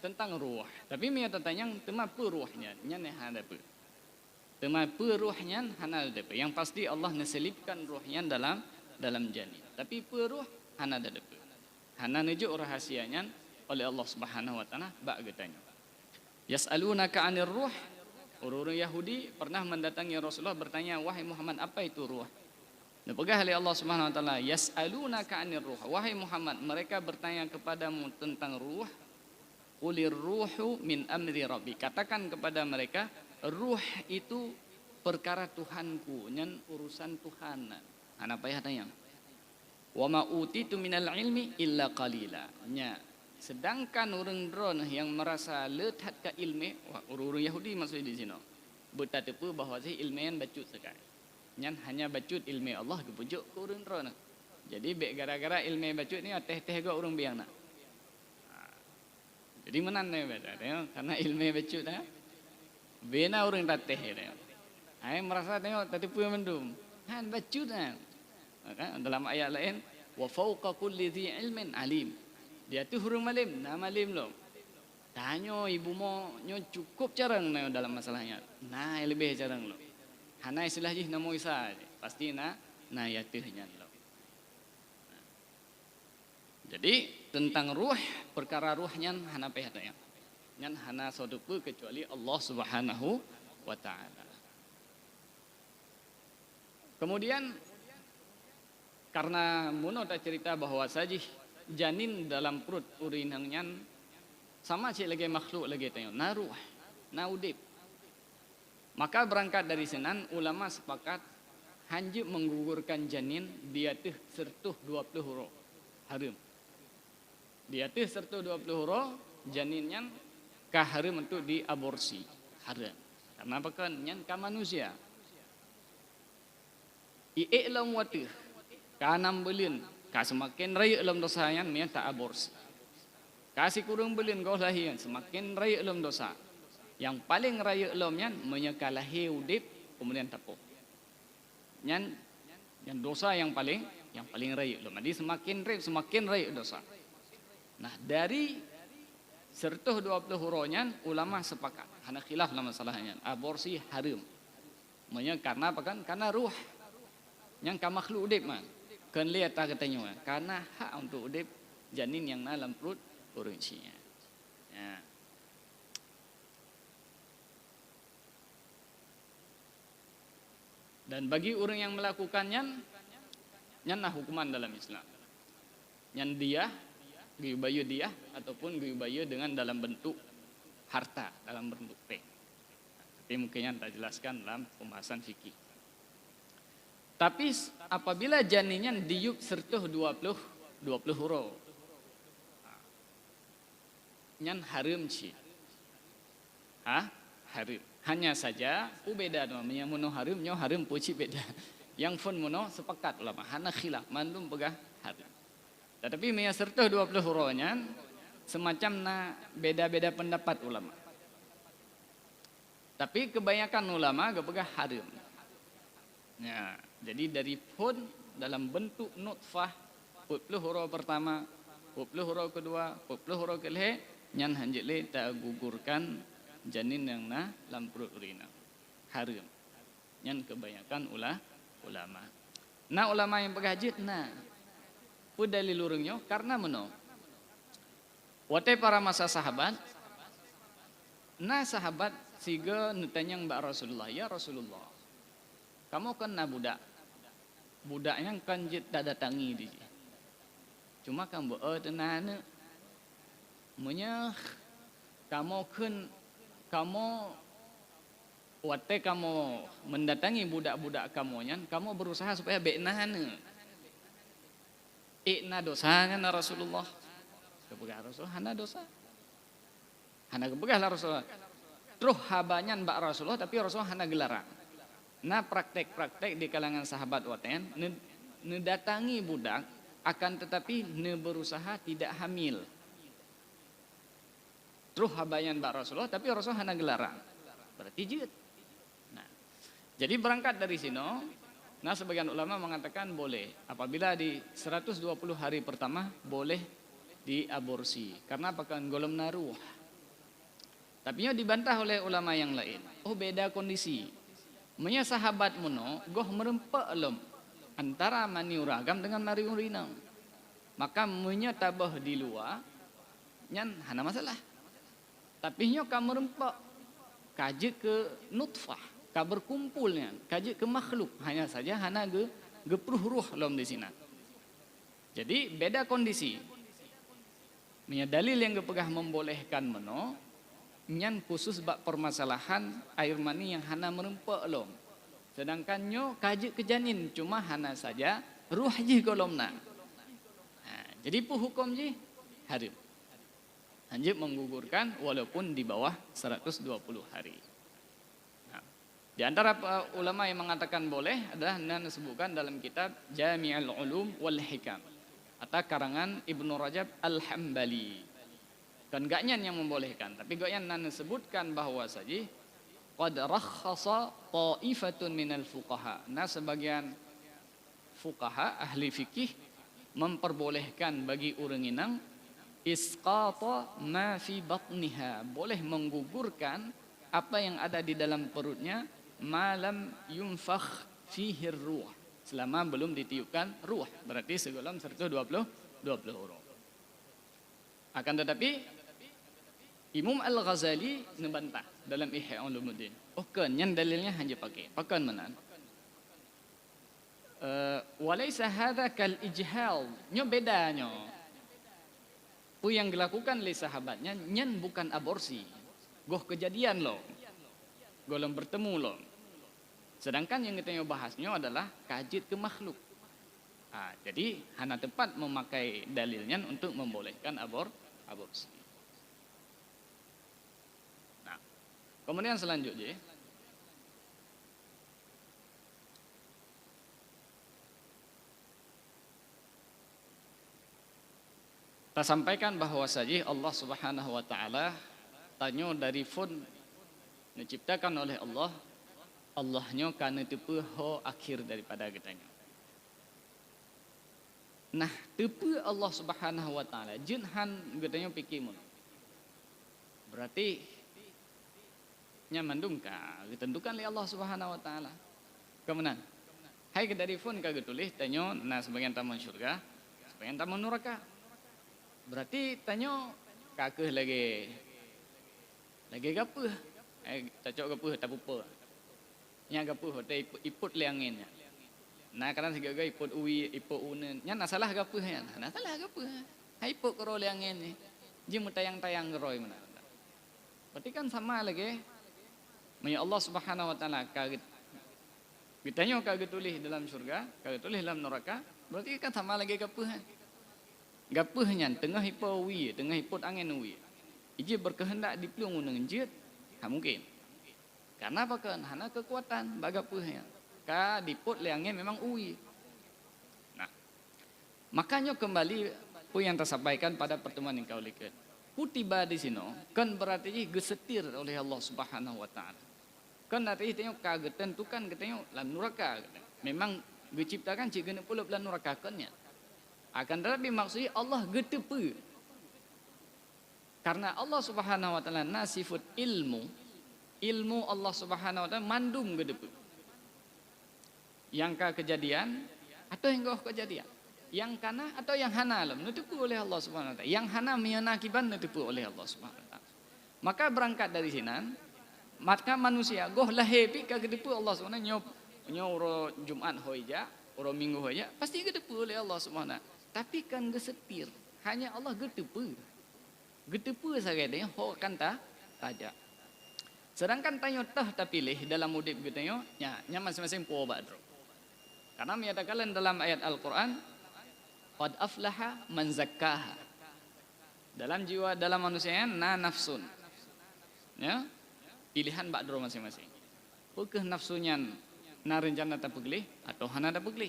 tentang ruh. Tapi mia tanya temapa ruhnya, nyane hadapi. Temapa ruhnya hadapi. Yang pasti Allah neselipkan ruhnya dalam janin. Tapi peruh hadapi. Hana nuju rahasianya oleh Allah Subhanahu wa taala bak getanya. Yas'alunaka 'anir ruh. Orang-orang Yahudi pernah mendatangi Rasulullah bertanya, wahai Muhammad, apa itu ruh? Napagah oleh Allah Subhanahu wa taala, yas'alunaka 'anir ruh. Wahai Muhammad, mereka bertanya kepadamu tentang ruh. Qulir ruhu min amri rabbi. Katakan kepada mereka, ruh itu perkara Tuhanku, nyan urusan Tuhan. Apa ya tanya? Wa ma utitu minal ilmi illa qalila. Nya sedangkan orang dron yang merasa letat ke ilmu, orang Yahudi maksudnya di sini, bertatepu bahawa si ilmian bacut sekali. Nyan hanya bacut ilmu Allah kepujuk ke orang dron. Jadi gara-gara ilmu bacut ni teh-teh gak orang biang nak. Jadi menan ni karena ilmu bacut dah. Bena orang tateh dia. Ai merasa tengok tatepu mendum. Han bacut dah. Dalam ayat lain, wa fawqa kulli dhi ilmin alim. Dia tu hurung malim, nama malim lo. Tanya ibu mo nyo cukup carang na dalam masalahnya. Nah lebih carang lo. Hana istilah jih namo isa. Pasti na yatihnya lo. Jadi tentang ruh, perkara ruhnya hana pehadanya. Nyan hana sodupu kecuali Allah Subhanahu wa taala. Kemudian karena muno tak cerita bahwa saji janin dalam perut urinangnya sama cik lagi makhluk lagi tanya naruh naudip. Maka berangkat dari senan ulama sepakat hanjib menggugurkan janin dia tuh sertuh 20 huruf harum. Dia tuh sertuh 20 huruf janinnya harum untuk diaborsi haram. Karena apa kan nyan ka manusia. I'lam watuh kanam belin ka semakin raya dalam dosa yan mian tak aborsi. Kasih kurang belin kau lahian semakin raya dalam dosa. Yang paling raya elomnya menyekalahi udip kemudian tepuk. Yang dosa yang paling raya elom. Jadi semakin raya dosa. Nah dari sertuh 20 huronya ulama sepakat. Hana khilaf lah masalahnya. Aborsi haram. Karena apa kan? Karena ruh. Yang ka makhluk udip man. Kan lihat tak katanya. Karena hak untuk udip janin yang dalam perut urusinya. Ya. Dan bagi orang yang melakukannya, nyanah hukuman dalam Islam. Nyan dia, guyubayu dia, ataupun guyubayu dengan dalam bentuk harta, dalam bentuk peng. Tapi mungkin tak jelaskan dalam pembahasan fikih. Tapi apabila janinnya diuk sertuh 20 huruf, nyan haram sih. Haram. Hanya saja beda namanya mono harum nyo harum puci beda. Yang fun mono sepakat ulama hana khilaf mandum pegah harum. Tetapi meya serta 20 hurufnya semacam beda-beda pendapat ulama. Tapi kebanyakan ulama gak harum. Ya, jadi dari fun dalam bentuk nutfah 40 huruf pertama, 40 huruf kedua, 40 huruf kelih nyan hanjile tak gugurkan janin yang dalam perut urina haram. Yang kebanyakan ulama. Nah ulama yang berhajit pu dalil urungnya karena meno. Wate para masa sahabat. Sahabat siga netanyang mbak Rasulullah, ya Rasulullah. Kamu kan budak. Budaknya kan jit tak datangi dia. Cuma kan tenana. Munya kamu mendatangi budak-budak kamu berusaha supaya be'nahana. Ikna dosa kan Rasulullah. Kebegah Rasulullah hana dosa. Hana kebegah lah Rasulullah. Terus habanyan mbak Rasulullah tapi Rasulullah hana gelarang. Praktek-praktek di kalangan sahabat waten nedatangi budak akan tetapi berusaha tidak hamil. Terus habayan mbak Rasulullah tapi Rasulullah hana gelarang. Berarti jid. Jadi berangkat dari sini, sebagian ulama mengatakan boleh apabila di 120 hari pertama boleh diaborsi karena akan golem naruh. Tapi dibantah oleh ulama yang lain. Oh beda kondisi. Menya sahabat mono goh merempak elem antara mani uragam dengan mani urinang. Maka menya tabah di luar nyan hana masalah. Tapi nyo kamu rempak kaji ke nutfah, ka berkumpulnya, kaji ke makhluk. Hanya saja hana gepruh ruh lom di sini. Jadi beda kondisi. Punya dalil yang gepegah membolehkan meno, nyan khusus bak permasalahan air mani yang hana merempak lom. Sedangkan nyo kaji ke janin, cuma hana saja ruh ji golomna. Jadi pu hukum ji haram. Hanjib menggugurkan walaupun di bawah 120 hari. Di antara ulama yang mengatakan boleh adalah yang disebutkan dalam kitab Jami'ul Ulum wal Hikam atau karangan Ibnu Rajab Al-Hambali. Kan gaknyan yang membolehkan, tapi gaknyan nan disebutkan bahwa saja qad rakhasa ta'ifatun minal fuqaha. Sebagian fuqaha ahli fikih memperbolehkan bagi orang inang isqata ma fi batniha, boleh menggugurkan apa yang ada di dalam perutnya malam yunfakh fihi ruh, selama belum ditiupkan ruh, berarti segolong 120 huruf. Akan tetapi Imam Al-Ghazali membantah dalam Ihya Ulumuddin. Oh kan yang dalilnya hanya pakai menan. Walaysa hadza kal ijhal. Nyo bedanya. Pu yang dilakukan oleh sahabatnya nyen bukan aborsi. Goh kejadian lo. Golong bertemu lo. Sedangkan yang kita bahasnya adalah kajit ke makhluk. Jadi hana tepat memakai dalilnya untuk membolehkan aborsi. Nah, kemudian selanjutnya kita sampaikan bahwa saja Allah Subhanahu wa taala tanya dari fun diciptakan oleh Allah, Allahnya kana tepu ho akhir daripada katanya. Nah, tepu Allah Subhanahu wa taala jinhan katanya fikir mun. Berarti nyamandung ka ditentukan oleh Allah Subhanahu wa taala. Kemudian hai ke dari fun ka tulis tanya nah sebagian tamu syurga, sebagian tamu neraka. Berarti tanya kakeh lagi gapuh. Cocok gapuh tak pupa. Nya gapuh hote iput lianginnya. Nah kadang sigaga iput uwi, iput unen. Nya nah salah gapuh nya. Nah salah gapuh. Hai iput karo liangin ni. Jimu tayang-tayang geroi mana. Berarti kan sama lagi. Maya Allah Subhanahu wa taala kaget. Ditanya kaget tulis dalam surga, kaget tulis dalam neraka, berarti kan sama lagi gapuh. Gapuhnya tengah iput uwi, tengah iput angin uwi. Ije berkehendak dipelung dengan jid, mungkin. Karena apa kan? Hana kekuatan bagapuhnya. Ka diput liangnya memang uwi. Nah, makanya kembali yang tersampaikan pada pertemuan yang kau lihat. Kutiba di sini kan berarti gesetir oleh Allah Subhanahu wa taala. Kan artinya tengok kaget tentukan katanya dalam neraka. Memang diciptakan cik genep pula dalam neraka kannya. Akan tetapi maksudnya Allah getepe. Karena Allah Subhanahu wa taala nasifut ilmu Allah Subhanahu wa taala mandum gedepe. Yang ka kejadian atau yang goh kejadian. Yang kana atau yang hana alam nutupu oleh Allah Subhanahu wa taala. Yang hana menakiban nutupu oleh Allah Subhanahu wa taala. Maka berangkat dari sinan maka manusia goh lahir pi ka gedepe Allah Subhanahu wa taala nyoro Jumat hoja, oro Minggu hoja pasti gedepe oleh Allah Subhanahu wa taala. Tapi kan gesetir, hanya Allah gedepe. Gedepe saja dia ho kan taja. Sedangkan tanya tah pilih dalam udip katanya nya masing-masing po badro. Karena menyatakan dalam ayat Al-Qur'an qad aflaha man zakkaha. Dalam jiwa dalam manusia na nafsun. Ya, pilihan badro masing-masing. Pukeh nafsunya na rencana tak pegli atau hana tak pegli.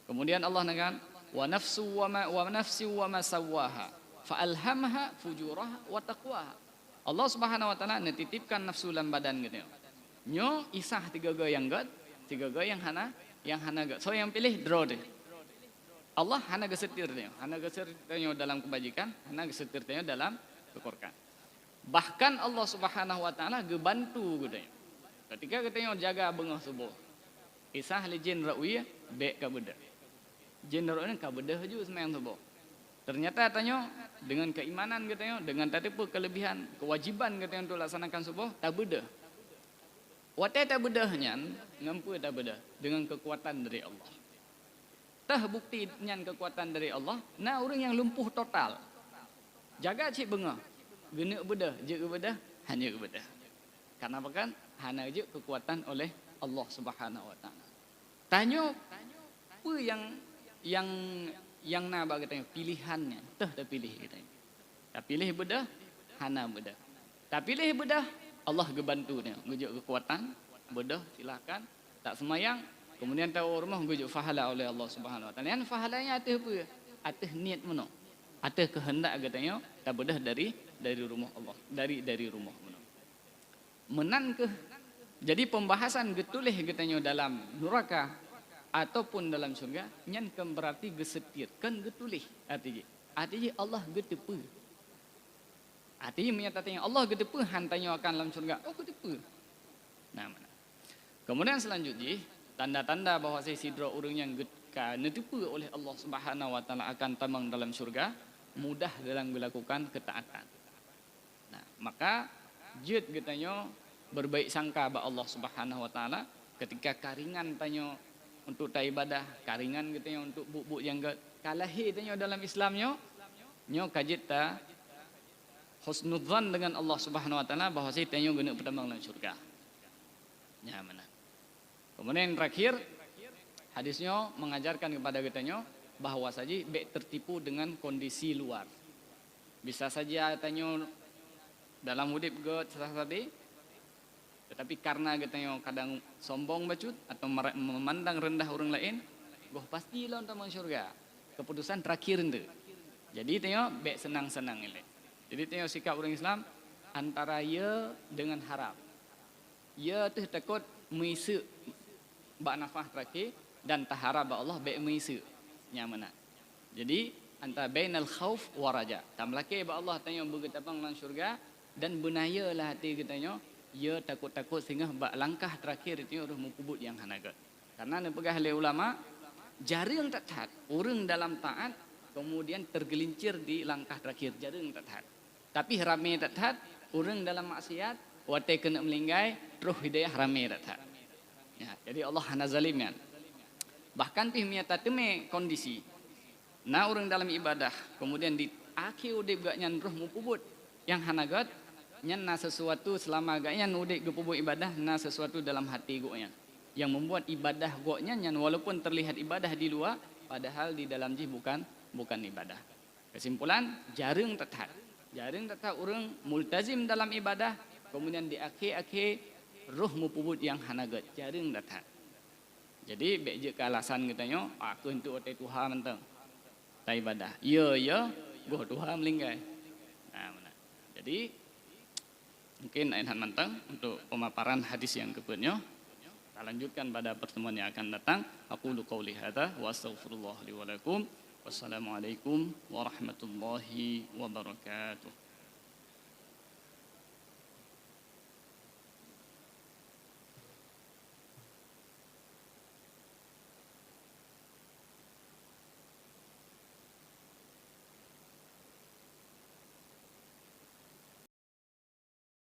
Kemudian Allah nagan wa nafsi wa ma sawwaha fa alhamaha fujuraha wa taqwaha. Allah Subhanahu wa taala netitipkan nafsu dalam badan gitu. Nyo isah tiga ga yang gad, tiga ga yang hana gad. So yang pilih draw deh. Allah hana gesetir dia. Hana gesetir dia dalam kebajikan, hana gesetir dia dalam kekorkan. Bahkan Allah Subhanahu wa taala gebantu gitu. Ketika kita jaga bengah subuh. Isah li jin ra'wiyah be ka beda. Jin ra'wiyah ka beda haju semayang subuh. Ternyata tanya dengan keimanan katanya, dengan tadi pun kelebihan, kewajiban katanya untuk laksanakan subuh tak beda. Watai tak bedahnya, ngampu tak beda dengan kekuatan dari Allah. Tah bukti nyan kekuatan dari Allah, nah orang yang lumpuh total. Jaga cik bengah, gena bedah, je bedah, hanya bedah. Karena apa kan? Hanya je kekuatan oleh Allah Subhanahu wa taala. Tanya apa yang na katanya pilihannya tah dah pilih katanya. Tak pilih bedah, hana bedah. Tak pilih bedah, Allah gebantunya, ngejuk kekuatan, bedah silakan, tak semayang, kemudian tahu rumah ngejuk fahala oleh Allah Subhanahu wa taala. Yang fahalanya atih apa? Atih niat mano. Atih kehendak katanya, tak bedah dari rumah Allah, dari rumah mano. Menan ke jadi pembahasan getulih katanya dalam neraka ataupun dalam surga nyan kan berarti gesetir kan getulih artinya Allah getepe artinya menyatakan Allah getepe hantanya akan dalam surga getepe. Nah mana kemudian selanjutnya tanda-tanda bahwa sidra orang yang getepe oleh Allah Subhanahu wa taala akan tamang dalam surga mudah dalam melakukan ketaatan. Nah maka jid katanya berbaik sangka ba Allah Subhanahu wa taala ketika karingan tanya untuk ta ibadah karingan gitu nya untuk buk-buk yang kalahi tanya dalam Islamnya nyo kajit ta husnudzan dengan Allah Subhanahu wa taala bahwa saya tanya guna pertambang dalam surga. Ya mana. Kemudian terakhir hadisnya mengajarkan kepada kita nyo bahwa saja baik tertipu dengan kondisi luar. Bisa saja tanya dalam hidup ge tadi, tetapi karena katanya kadang sombong bacut atau memandang rendah orang lain, goh pastilah untuk masuk surga. Keputusan terakhir itu. Jadi tanya baik senang-senang ini. Jadi tanya sikap orang Islam antara ya dengan harap. Ya tu takut mengisi bak nafah terakhir dan taharap Allah baik mengisi nyamana. Jadi antara bainal khauf wa raja. Tamlake ba Allah tanya bergetapang dalam surga dan benayalah hati katanya ya takut-takut sehingga bak langkah terakhir itu harus mengkubut yang hanagat. Karena nepegah oleh ulama jarang tak taat orang dalam taat kemudian tergelincir di langkah terakhir jarang tak taat. Tapi ramai tak taat orang dalam maksiat watai kena melinggai terus hidayah ramai tak taat. Ya, jadi Allah hana zalim kan. Bahkan pih miata teme kondisi. Nah orang dalam ibadah kemudian di akhir udip gak nyan roh mukubut yang hanagat nyan na sesuatu selama gak nyan udip gepubut ibadah na sesuatu dalam hati goknya yang membuat ibadah goknya nyan walaupun terlihat ibadah di luar padahal di dalam jih bukan ibadah. Kesimpulan jarang tetap orang multazim dalam ibadah kemudian di akhir roh mukubut yang hanagat jarang tetap. Jadi beje ke alasan katanya aku untuk otai Tuhan mentang ta ibadah. Ya, goh Tuhan melinggai. Nah, mana. Jadi mungkin ayat mentang untuk pemaparan hadis yang kebernya. Kita lanjutkan pada pertemuan yang akan datang. Aku lu qauli hadza wa astaghfirullah li wa lakum. Wassalamualaikum warahmatullahi wabarakatuh.